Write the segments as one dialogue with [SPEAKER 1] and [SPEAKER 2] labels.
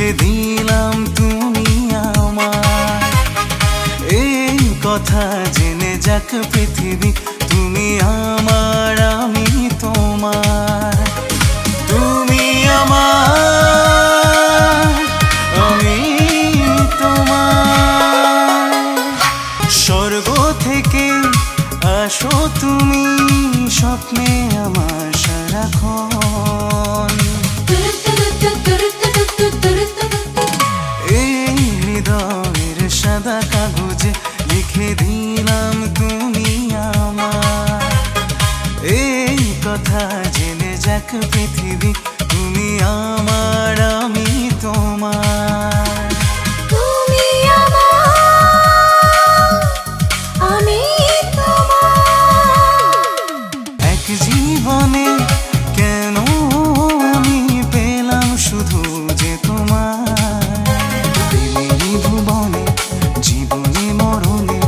[SPEAKER 1] লিখে দিলাম তুমি আমার। এই কথা জেনে যাক পৃথিবী, তুমি আমার আমি তোমার। তুমি আমার আমি তোমার। স্বর্গ থেকে আসো তুমি স্বপ্নে আমার সারাক্ষণ। এই হৃদয়ের সাদা কাগজে লিখে দিলাম তুমি আমার। এই কথা জেনে যাক পৃথিবী, তুমি আমার আমি তোমার।
[SPEAKER 2] তুমি আমার আমি তোমার।
[SPEAKER 1] এক জীবনে কেন আমি পেলাম শুধু যে তোমার। প্রেমেরই ভুবনে জীবনে মরণে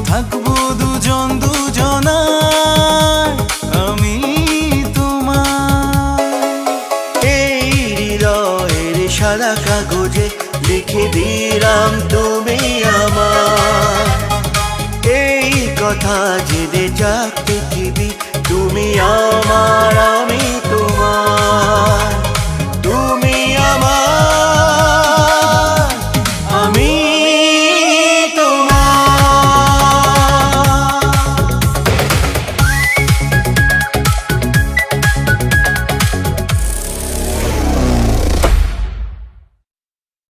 [SPEAKER 1] থাকবো দুজন দুজনার আমি তোমার।
[SPEAKER 3] এই হৃদয়ের সাদা কাগজে লিখে দিলাম তুমি আমার। এই কথা জেনে যাক পৃথিবী, তুমি আমার